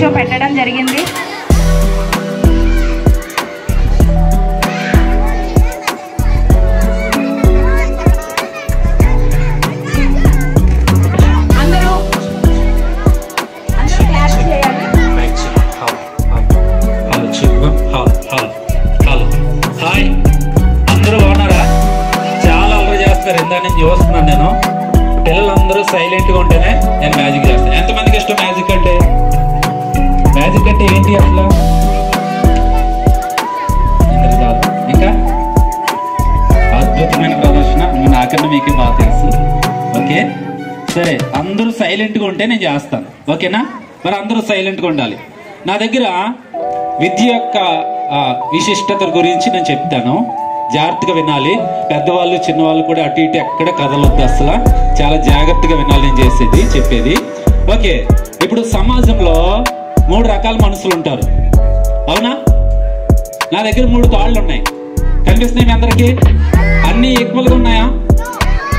Show పెట్టడం జరిగింది. అందరూ క్లాస్ చేయాలి. హాయ్, అందరూ బాగున్నారా? చాలా అల్లరి చేస్తారు. ఇందా నేను చూస్తున్నాను. నేను పిల్లలందరూ సైలెంట్గా ఉంటేనే నేను మ్యాజిక్ చేస్తాను. ఎంతమందికి ఇష్టం మ్యాజిక్ అంటే? మ్యాజిక్ అంటే ఏంటి అసలు? ఇంకా అద్భుతమైన ప్రదర్శన. నాకన్నా మీకే బాగా తెలుసు. ఓకే, సరే, అందరూ సైలెంట్గా ఉంటే నేను చేస్తాను. ఓకేనా? మరి అందరూ సైలెంట్గా ఉండాలి. నా దగ్గర విద్య యొక్క విశిష్టత గురించి నేను చెప్తాను. జాగ్రత్తగా వినాలి. పెద్దవాళ్ళు చిన్నవాళ్ళు కూడా అటు ఇటు ఎక్కడ కదలొద్దు. అసలు చాలా జాగ్రత్తగా వినాలి నేను చెప్పేది. ఓకే, ఇప్పుడు సమాజంలో 3 రకాల మనుషులు ఉంటారు. అవునా? నా దగ్గర 3 కాళ్ళు ఉన్నాయి. కనిపిస్తున్నాయి మీ అందరికి? అన్ని ఈక్వల్గా ఉన్నాయా?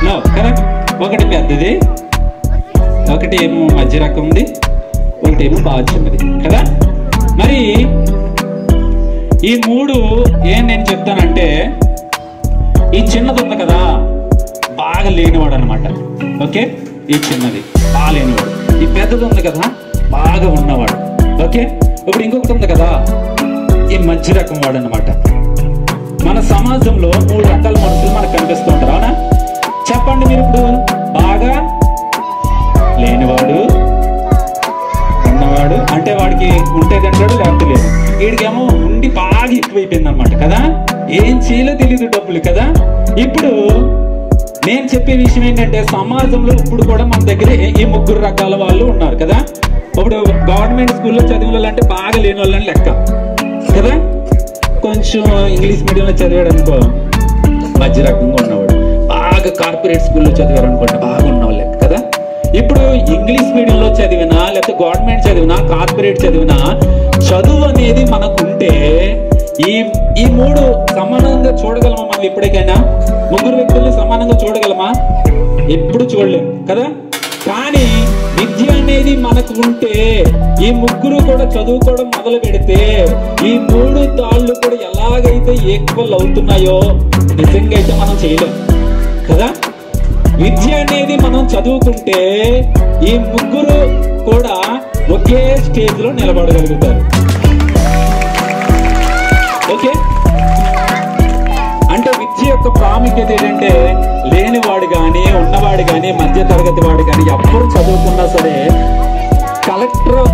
No, correct. ఒకటి పెద్దది, ఒకటి ఏమో మధ్య రకం ఉంది, ఒకటి ఏమో బాగా చిన్నది కదా. మరి ఈ 3 ఏం నేను చెప్తానంటే, ఈ చిన్నది ఉంది కదా, బాగా లేనివాడు అనమాట. ఓకే, ఈ చిన్నది బాగా లేనివాడు. ఈ పెద్దది ఉంది కదా, బాగా ఉన్నవాడు. ఓకే, ఇప్పుడు ఇంకొకటి ఉంది కదా, ఈ మధ్య రకం వాడు అనమాట. మన సమాజంలో 3 రకాల మనుషులు మనకు కనిపిస్తూ ఉంటారు. అవునా? చెప్పండి మీరు. ఇప్పుడు బాగా లేనివాడు, ఉన్నవాడు అంటే వాడికి ఉంటేది అంటాడు, లేకపోతే లేదు. వీడికేమో ఉండి బాగా ఎక్కువైపోయింది అనమాట కదా. ఏం చేయాలో తెలియదు డబ్బులు కదా. ఇప్పుడు నేను చెప్పే విషయం ఏంటంటే, సమాజంలో ఇప్పుడు కూడా మన దగ్గర ఈ 3 రకాల వాళ్ళు ఉన్నారు కదా. ఇప్పుడు గవర్నమెంట్ స్కూల్లో చదివిన వాళ్ళు అంటే బాగా లేని వాళ్ళని లెక్క కదా. కొంచెం ఇంగ్లీష్ మీడియంలో చదివాడు అనుకో, మధ్య రకంగా ఉన్నవాడు. బాగా కార్పొరేట్ స్కూల్లో చదివారు అనుకోండి, బాగా ఉన్నవాళ్ళు లెక్క కదా. ఇప్పుడు ఇంగ్లీష్ మీడియంలో చదివినా, లేకపోతే గవర్నమెంట్ చదివినా, కార్పొరేట్ చదివినా, చదువు అనేది మనకుంటే ఈ 3 సమానంగా చూడగలమా మనం? ఎప్పటికైనా 3 వ్యక్తుల్ని సమానంగా చూడగలమా? ఎప్పుడు చూడలేము కదా. కానీ విద్య అనేది మనకు ఉంటే, ఈ 3 కూడా చదువుకోవడం మొదలు పెడితే, ఈ 3 తాళ్ళు కూడా ఎలాగైతే ఈక్వల్ అవుతున్నాయో నిజంగా అయితే మనం చేయలేం కదా. విద్య అనేది మనం చదువుకుంటే ఈ 3 కూడా ఒకే స్టేజ్ లో నిలబడగలుగుతారు. ఓకే, అంటే విద్య యొక్క ప్రాముఖ్యత ఏంటంటే, లేనివాడు కానీ, ఉన్నవాడు కానీ, మధ్య తరగతి వాడు కానీ ఎవ్వరు చదువుకున్నా సరే, కలెక్టర్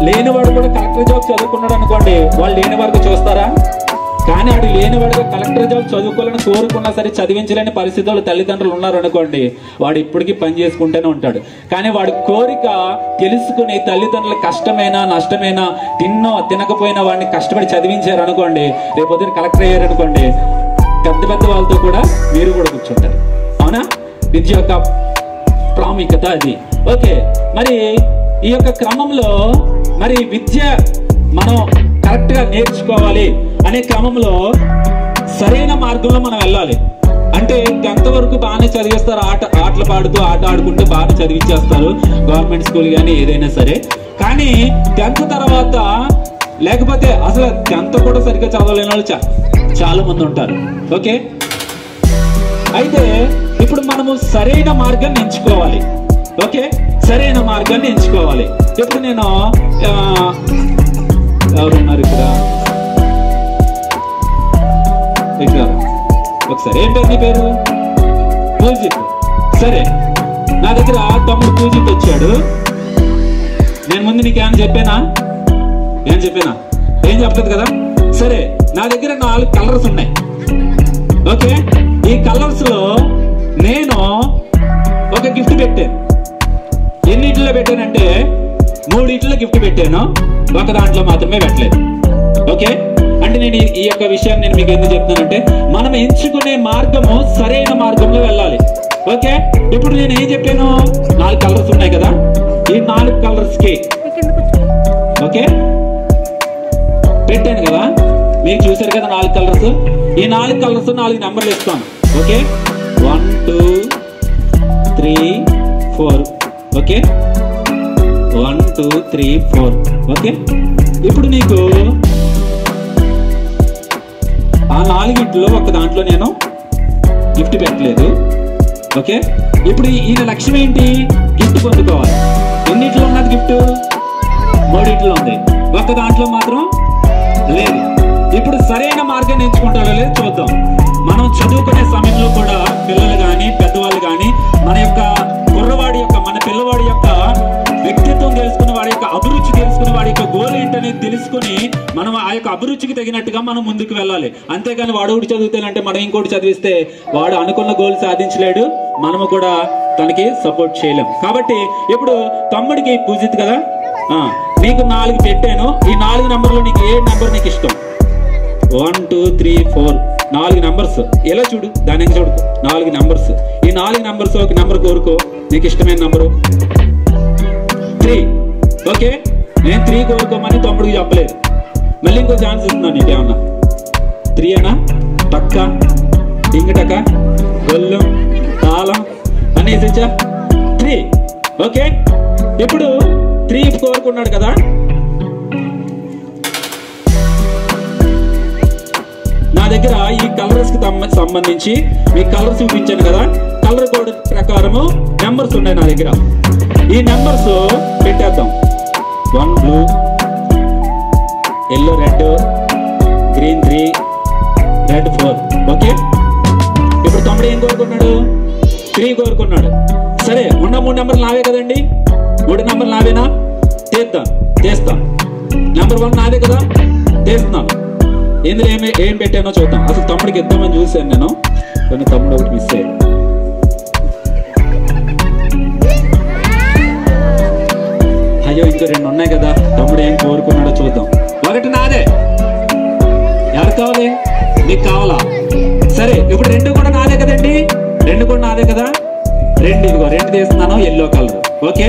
లేనివాడు కూడా కలెక్టర్ జాబ్ చదువుకున్నాడు అనుకోండి, వాళ్ళు లేని వరకు చూస్తారా? కానీ వాడు లేనివాడుగా కలెక్టర్ జాబ్ చదువుకోవాలని కోరుకున్నా సరే చదివించలేని పరిస్థితుల్లో తల్లిదండ్రులు ఉన్నారు అనుకోండి, వాడు ఇప్పటికీ పని చేసుకుంటూనే ఉంటాడు. కానీ వాడి కోరిక తెలుసుకుని తల్లిదండ్రుల కష్టమైనా నష్టమైనా, తినకపోయినా వాడిని కష్టపడి చదివించారు అనుకోండి, రేపు పొద్దున కలెక్టర్ అయ్యారు అనుకోండి, పెద్ద పెద్ద వాళ్ళతో కూడా మీరు కూడా కూర్చుంటారు. అవునా? విద్య యొక్క ప్రాముఖ్యత అది. ఓకే, మరి ఈ యొక్క క్రమంలో మరి విద్య మనం కరెక్ట్ గా నేర్చుకోవాలి అనే క్రమంలో సరైన మార్గంలో మనం వెళ్ళాలి. అంటే 10th వరకు బాగానే చదివేస్తారు, ఆటలు పాడుతూ ఆట ఆడుకుంటూ బాగానే చదివించేస్తారు గవర్నమెంట్ స్కూల్ కానీ ఏదైనా సరే. కానీ 10th తర్వాత, లేకపోతే అసలు 10th కూడా సరిగ్గా చదవలేని వాళ్ళు చాలా మంది ఉంటారు. ఓకే, అయితే ఇప్పుడు మనము సరైన మార్గాన్ని ఎంచుకోవాలి. ఓకే, సరైన మార్గాన్ని ఎంచుకోవాలి. ఇప్పుడు నేను ఎవరున్నారు ఇక్కడ ఒకసారి, ఏం పేరు నీ పేరు? పూజిత్. సరే, నా దగ్గర తమ్ముడు పూజిత్ వచ్చాడు. నేను ముందు నీకేమని చెప్పానా? ఏం చెప్పలేదు కదా. సరే, నా దగ్గర 4 కలర్స్ ఉన్నాయి. ఓకే, ఈ కలర్స్ లో నేను ఒక గిఫ్ట్ పెట్టాను. ఎన్నింటిలో పెట్టానంటే 3 గిఫ్ట్ పెట్టాను, ఒక దాంట్లో మాత్రమే పెట్టలేదు. ఓకే, అంటే నేను ఈ యొక్క విషయాన్ని నేను మీకు ఎందుకు చెప్తానంటే, మనం ఎంచుకునే మార్గము సరైన మార్గంలో వెళ్ళాలి. ఓకే, ఇప్పుడు నేను ఏం చెప్పాను? 4 కలర్స్ ఉన్నాయి కదా, ఈ 4 కలర్స్ కి ఓకే పెట్టాను కదా. మీరు చూసారు కదా 4 కలర్స్. ఈ 4 కలర్స్ 4 నెంబర్లు ఇస్తాను. ఓకే, 1 2 3 4. ఓకే, 1 2 3 4. ఓకే, ఇప్పుడు నీకు ఆ 4 ఒక దాంట్లో నేను గిఫ్ట్ పెట్టలేదు. ఓకే, ఇప్పుడు ఈయన లక్ష్యం ఏంటి? గిఫ్ట్ పొందుకోవాలి. ఎన్నిట్లో ఉన్నది గిఫ్ట్? 3 ఉంది, ఒక్క దాంట్లో మాత్రం లేదు. ఇప్పుడు సరైన మార్గాన్ని ఎంచుకుంటారో లేదో చూద్దాం. మనం చదువుకునే సమయంలో కూడా పిల్లలు కానీ పెద్దవాళ్ళు కానీ మన యొక్క కుర్రవాడి యొక్క మన పిల్లవాడి యొక్క వ్యక్తిత్వం తెలుసుకుని, వాడి యొక్క అభిరుచి తెలుసుకుని, వాడి యొక్క గోల్ ఏంటనేది తెలుసుకుని మనం ఆ యొక్క అభిరుచికి తగినట్టుగా మనం ముందుకు వెళ్ళాలి. అంతేగాని వాడు ఒకటి చదువుతానంటే మనం ఇంకోటి చదివిస్తే వాడు అనుకున్న గోల్ సాధించలేడు, మనము కూడా తనకి సపోర్ట్ చేయలేం. కాబట్టి ఇప్పుడు తమ్ముడికి పూజిత్ కదా, నీకు 4 పెట్టాను. ఈ 4 నెంబర్లో నీకు ఏ నెంబర్ నీకు ఇష్టం? 1 2 3 4 4 నెంబర్స్. ఎలా చూడు, దాని చూడు, 4 నెంబర్స్. ఈ 4 నెంబర్స్ ఒక నెంబర్ కోరుకో, నీకు ఇష్టమైన నెంబరు 3. ఓకే, నేను 3 కోరుకోమని తమ్ముడికి చెప్పలేదు. మళ్ళీ ఇంకో ఛాన్స్ ఇస్తున్నాను. నీకు ఏమన్నా 3 అనా, టక్క, టింగటక, గొల్లం, తాళం అనేసి 3. ఓకే, ఇప్పుడు 3 కోరుకున్నాడు కదా, నా దగ్గర ఈ కలర్స్ కి సంబంధించి మీకు కలర్స్ చూపించాను కదా, కలర్ కోడ్ ప్రకారము నెంబర్స్ ఉన్నాయి నా దగ్గర. ఈ నెంబర్స్ పెట్టేద్దాం. 1 blue, yellow red, green 3, red 4. Okay, ఇప్పుడు తమ్ముడు ఏం కోరుకున్నాడు? 3 కోరుకున్నాడు. సరే, ఉన్న 3 నెంబర్లు నావే కదండి, 3 నెంబర్లు నావేనా? తీస్తాం. నెంబర్ 1 నాదే కదా, తీస్తున్నాను. ఇందులో ఏం పెట్టానో చూద్దాం. అసలు తమ్ముడికి ఇద్దామని చూశాను నేను, కానీ తమ్ముడు ఒకటి మిస్ అయ్యాడు. అయ్యో, ఇంకా 2 ఉన్నాయి కదా, తమ్ముడు ఏం కోరుకున్నాడో చూద్దాం. 1 నాదే. ఎవరు కావాలి? నీకు కావాలా? సరే, ఇప్పుడు 2 కూడా నాదే కదండి, 2 కూడా నాదే కదా. 2 ఇదిగో 2 తీస్తున్నాను, ఎల్లో కలర్. ఓకే,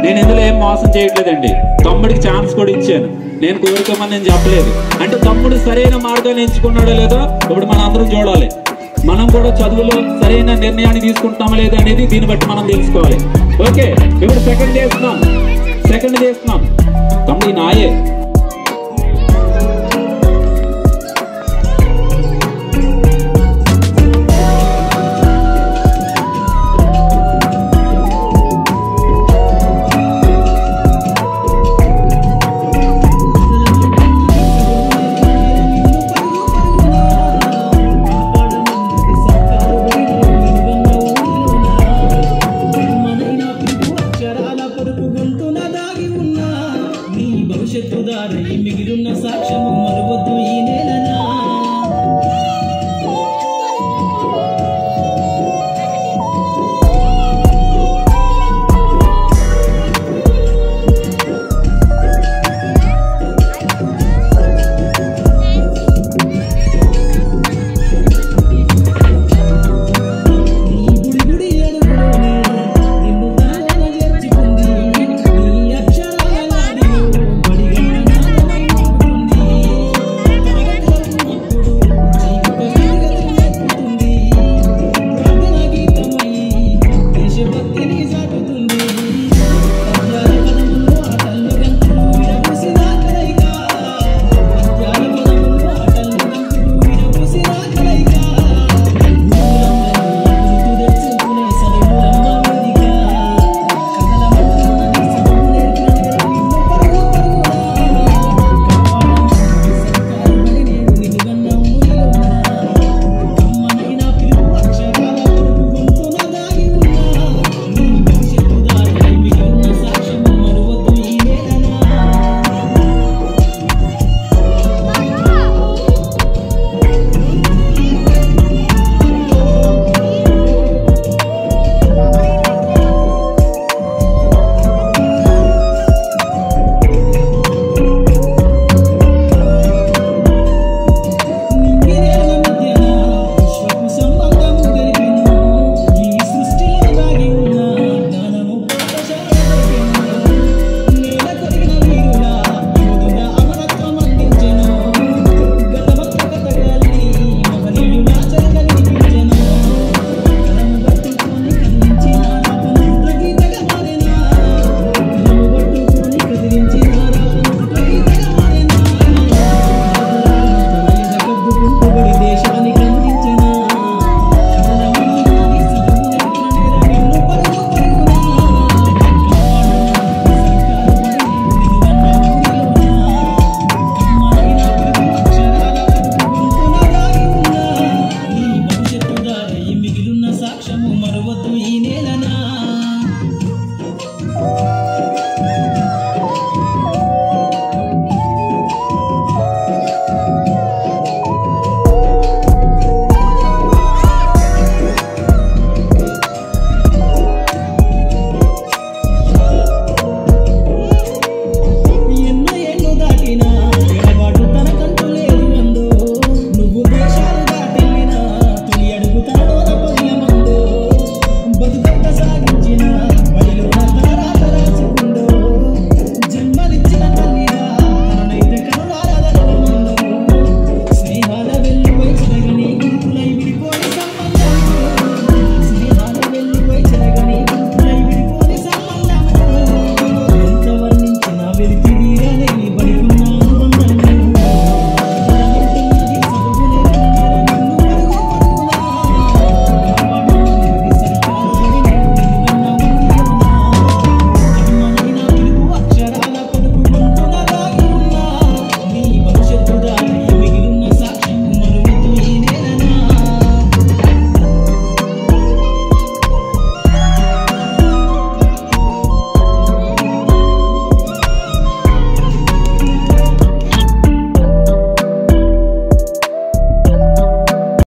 నేను ఇందులో ఏం మోసం చేయట్లేదండి, తమ్ముడికి ఛాన్స్ కూడా ఇచ్చాను. నేను కోరుకోమని నేను చెప్పలేదు. అంటే తమ్ముడు సరైన మార్గాన్ని ఎంచుకున్నాడో లేదో ఇప్పుడు మనం అందరం చూడాలి. మనం కూడా చదువులో సరైన నిర్ణయాన్ని తీసుకుంటామా లేదా అనేది దీన్ని బట్టి మనం తెలుసుకోవాలి. ఓకే, ఇప్పుడు సెకండ్ చేస్తున్నాం. తమ్ముడు నాయే